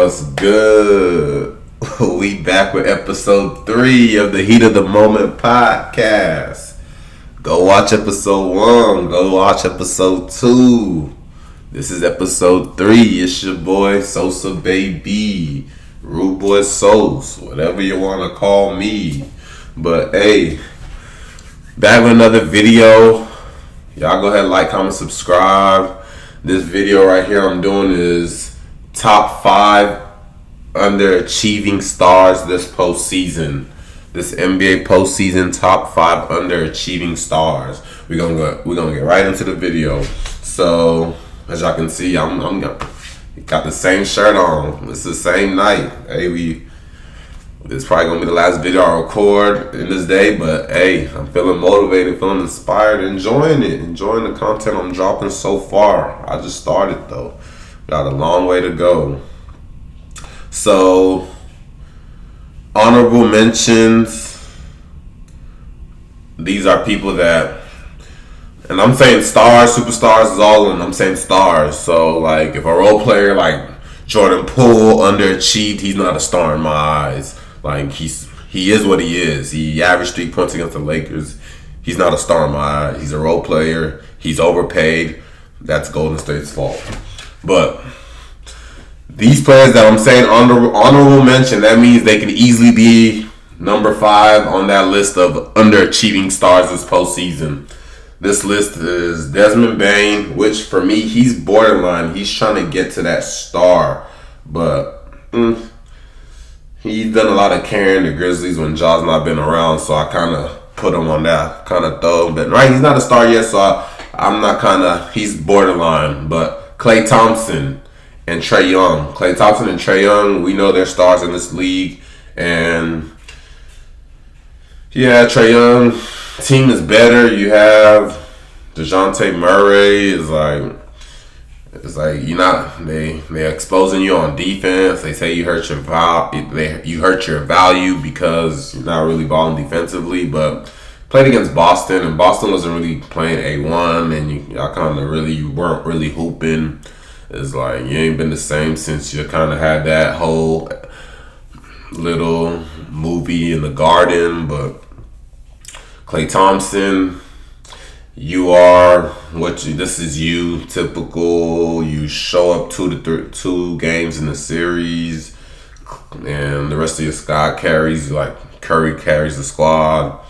What's good? We back with episode 3 of the Heat of the Moment podcast. Go watch episode 1. Go watch episode 2. This is episode 3. It's your boy Sosa Baby. Rude Boy Sos. Whatever you want to call me. But hey, back with another video. Y'all go ahead, like, comment, subscribe. This video right here I'm doing is top 5 underachieving stars this postseason. This NBA postseason top 5 underachieving stars. We're gonna get right into the video. So as y'all can see, I'm got the same shirt on. It's the same night. Hey, this is probably gonna be the last video I record in this day, but hey, I'm feeling motivated, feeling inspired, enjoying the content I'm dropping so far. I just started though. Got a long way to go. So, honorable mentions. These are people that, and I'm saying stars, superstars is all in. I'm saying stars. So, like, if a role player like Jordan Poole underachieved, he's not a star in my eyes. Like, he is what he is. He averaged 3 points against the Lakers. He's not a star in my eyes. He's a role player. He's overpaid. That's Golden State's fault. But these players that I'm saying honorable mention, that means they can easily be number 5 on that list of underachieving stars this postseason. This list is Desmond Bane, which for me, he's borderline. He's trying to get to that star. But he's done a lot of carrying the Grizzlies when Ja's not been around, so I kind of put him on that kind of throw. But right, he's not a star yet, so I'm not he's borderline. But Klay Thompson and Trae Young. Klay Thompson and Trae Young, we know they're stars in this league. And yeah, Trae Young, team is better. You have DeJounte Murray it's like you're not they're exposing you on defense. They say you hurt your value because you're not really balling defensively. But played against Boston, and Boston wasn't really playing A1, and you weren't really hooping. It's like you ain't been the same since you kind of had that whole little movie in the Garden. But Klay Thompson, this is you, typical. You show up 2 games in the series, and the rest of your squad carries, like Curry carries the squad.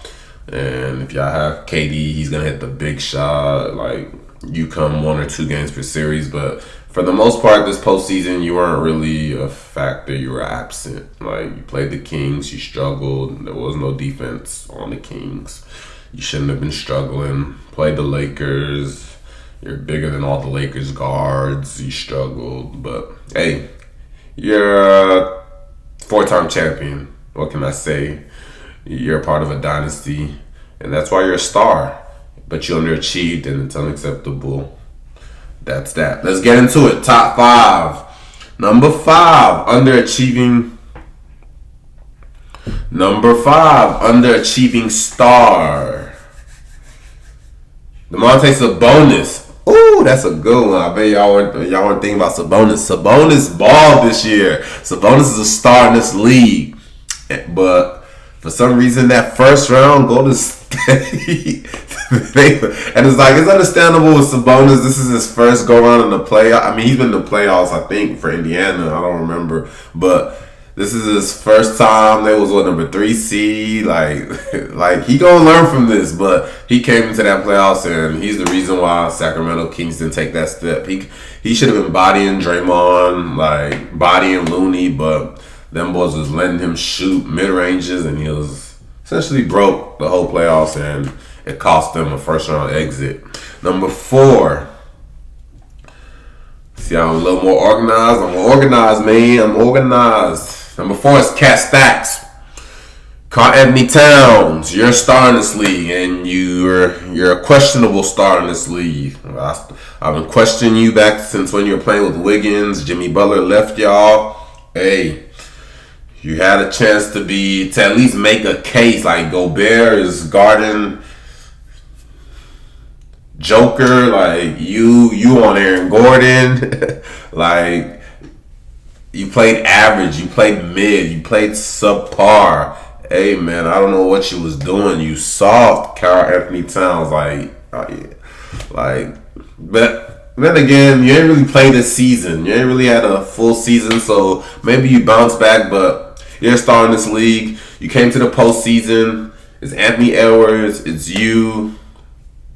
And if y'all have KD, he's gonna hit the big shot. Like, you come 1 or 2 games per series, but for the most part, this postseason, you weren't really a factor. You were absent. Like, you played the Kings, you struggled. There was no defense on the Kings. You shouldn't have been struggling. Played the Lakers. You're bigger than all the Lakers guards. You struggled. But, hey, you're a 4-time champion. What can I say? You're a part of a dynasty. And that's why you're a star. But you underachieved, and it's unacceptable. That's that. Let's get into it. Top 5. Number 5, underachieving. Number 5, underachieving star. Demonte Sabonis. Ooh, that's a good one. I bet y'all weren't thinking about Sabonis. Sabonis balled this year. Sabonis is a star in this league. But for some reason, that first round, Golden State, and it's understandable with Sabonis. This is his first go around in the playoffs. I mean, he's been in the playoffs, I think, for Indiana. I don't remember, but this is his first time. They was number 3 seed. Like he gonna learn from this, but he came into that playoffs, and he's the reason why Sacramento Kings didn't take that step. He should have been bodying Draymond, like bodying Looney, but them boys was letting him shoot mid ranges, and he was essentially broke the whole playoffs, and it cost them a first round exit. Number 4. See, I'm a little more organized. I'm organized, man. I'm organized. Number 4 is Cat Stacks. Karl-Anthony Towns. You're a star in this league, and you're a questionable star in this league. I've been questioning you back since when you were playing with Wiggins. Jimmy Butler left y'all. Hey, you had a chance to at least make a case. Like, Gobert is guarding Joker. Like, you on Aaron Gordon. Like, You played average. You played mid. You played subpar. Hey man, I don't know what you was doing. You soft, Karl Anthony Towns. But then again, you ain't really played this season. You ain't really had a full season, so maybe you bounce back. But you're a star in this league. You came to the postseason. It's Anthony Edwards. It's you.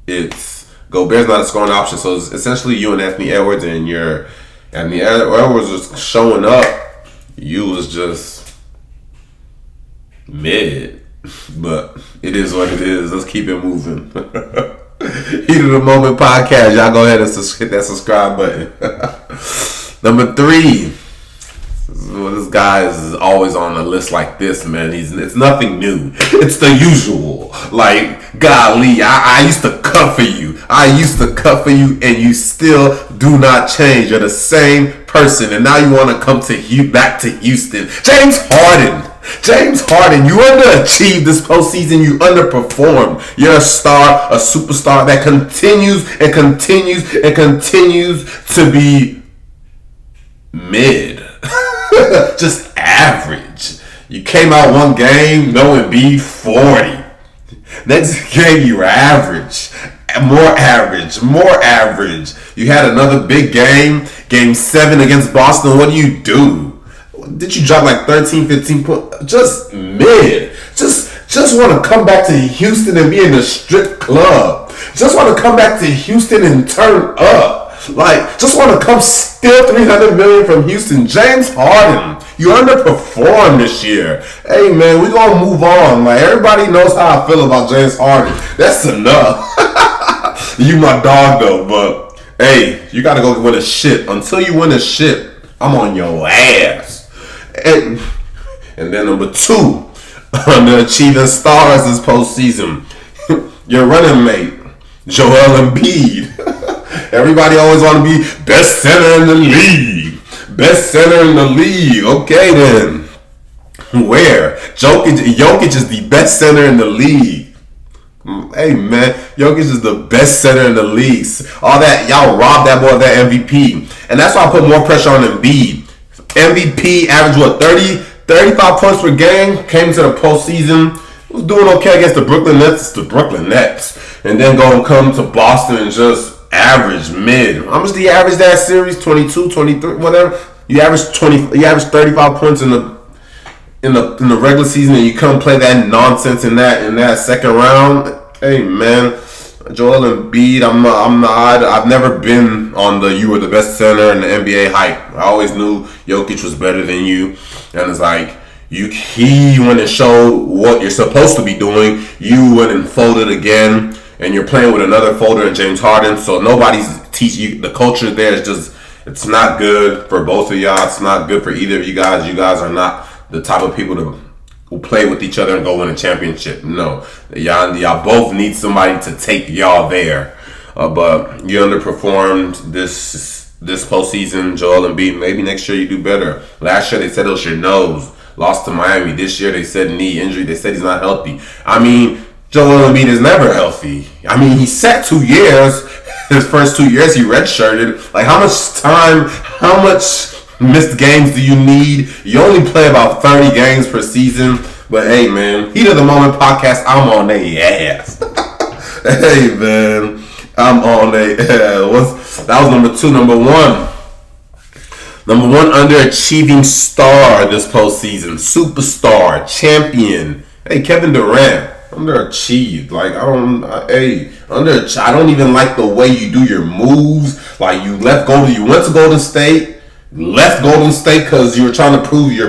It's Gobert's not a scoring option, so it's essentially you and Anthony Edwards, and Anthony Edwards was showing up. You was just mid, but it is what it is. Let's keep it moving. Heat of the Moment podcast. Y'all go ahead and hit that subscribe button. Number 3. This guy is always on a list like this, man. It's nothing new. It's the usual. Like, golly, I used to cut for you. And you still do not change. You're the same person, and now you want to come back to Houston. James Harden, you underachieved this postseason. You underperformed. You're a star, a superstar that continues to be mid. Just average. You came out one game, no Embiid, 40. Next game, you were average. More average. You had another big game, game 7 against Boston. What do? Did you drop like 13, 15 points? Just mid. Just want to come back to Houston and be in the strip club. Just want to come back to Houston and turn up. Like, just want to come steal $300 million from Houston. James Harden, you underperformed this year. Hey man, we gonna move on. Like, everybody knows how I feel about James Harden. That's enough. You my dog though, but hey, you gotta go win a ship. Until you win a ship, I'm on your ass. And then number 2, underachieving stars this postseason. Your running mate, Joel Embiid. Everybody always want to be best center in the league. Okay then. Where? Jokic is the best center in the league. Hey man, Jokic is the best center in the league. All that, y'all robbed that boy of that MVP. And that's why I put more pressure on Embiid. MVP averaged 35 points per game. Came to the postseason. Was doing okay against the Brooklyn Nets. And then come to Boston and just average mid. How much do you average that series? 22, 23, whatever. You average 35 points in the regular season, and you come play that nonsense in that second round. Hey man, Joel Embiid, I've never been on you were the best center in the NBA hype. I always knew Jokic was better than you, and it's like he went and showed what you're supposed to be doing. You went and folded again. And you're playing with another folder in James Harden, so nobody's teaching you. The culture there is just, it's not good for both of y'all. It's not good for either of you guys. You guys are not the type of people who play with each other and go win a championship. No, y'all both need somebody to take y'all there. But you underperformed this postseason, Joel Embiid. Maybe next year you do better. Last year they said it was your nose. Lost to Miami. This year they said knee injury. They said he's not healthy. I mean, Joel Embiid is never healthy. I mean, he sat 2 years. His first 2 years, he redshirted. Like, how much missed games do you need? You only play about 30 games per season. But hey, man, Heat of the Moment podcast, I'm on their ass. Hey, man, I'm on their ass. That was number 2. Number 1. Number 1 underachieving star this postseason. Superstar, champion. Hey, Kevin Durant. Underachieved. Like, I don't even like the way you do your moves. Like, you went to Golden State, left Golden State because you were trying to prove you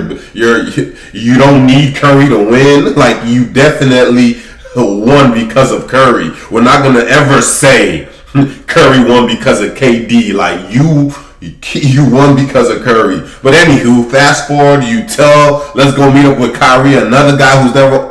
don't need Curry to win. Like, you definitely won because of Curry. We're not gonna ever say Curry won because of KD. Like, you won because of Curry. But anywho, fast forward, let's go meet up with Kyrie, another guy who's never.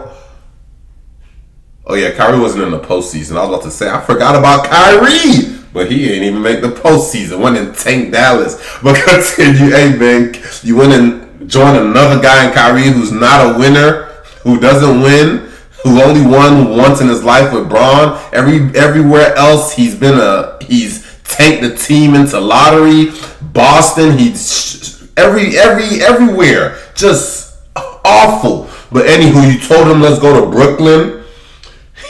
Oh yeah, Kyrie wasn't in the postseason. I was about to say, I forgot about Kyrie. But he ain't even make the postseason. Went and tanked Dallas. But continue, hey man, you went and joined another guy in Kyrie who's not a winner, who doesn't win, who only won once in his life with Braun. Everywhere else he's tanked the team into lottery. Boston, he everywhere. Just awful. But anywho, you told him let's go to Brooklyn.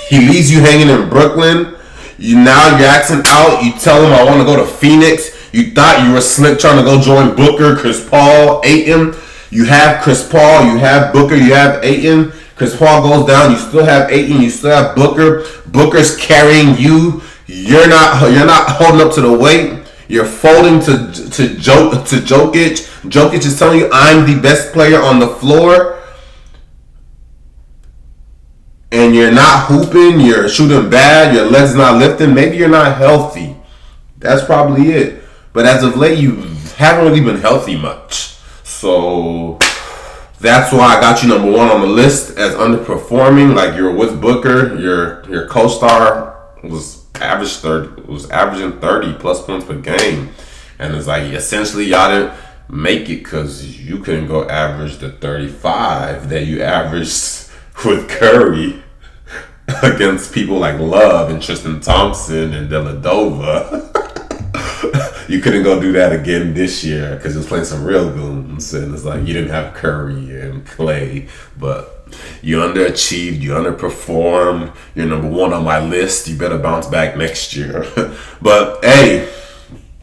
He leaves you hanging in Brooklyn. Now you're acting out. You tell him I want to go to Phoenix. You thought you were slick trying to go join Booker, Chris Paul, Ayton. You have Chris Paul, you have Booker, you have Ayton. Chris Paul goes down, you still have Ayton, you still have Booker. Booker's carrying you. You're not holding up to the weight. You're folding to Jokic. Jokic is telling you I'm the best player on the floor. And you're not hooping, you're shooting bad, your legs not lifting, maybe you're not healthy. That's probably it. But as of late, you haven't really been healthy much. So that's why I got you number one on the list as underperforming. Like you're with Booker, your co-star was averaging 30 plus points per game. And it's like essentially y'all didn't make it because you couldn't go average the 35 that you averaged with Curry against people like Love and Tristan Thompson and Deladova. You couldn't go do that again this year because it was playing some real goons, and it's like you didn't have Curry and Clay, but you underachieved, you underperformed. You're number one on my list. You better bounce back next year. But hey,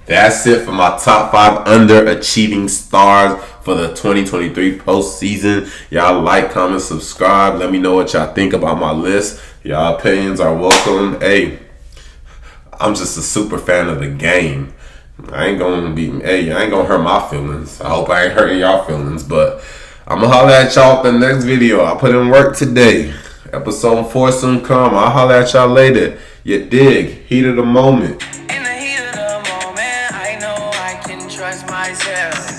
that's it for my top 5 underachieving stars for the 2023 postseason. Y'all like, comment, subscribe. Let me know what y'all think about my list. Y'all opinions are welcome. Hey, I'm just a super fan of the game. I ain't gonna hurt my feelings. I hope I ain't hurting y'all feelings, but I'm gonna holler at y'all at the next video. I put in work today. Episode 4 soon come. I'll holler at y'all later. You dig? Heat of the moment. In the heat of the moment, I know I can trust myself.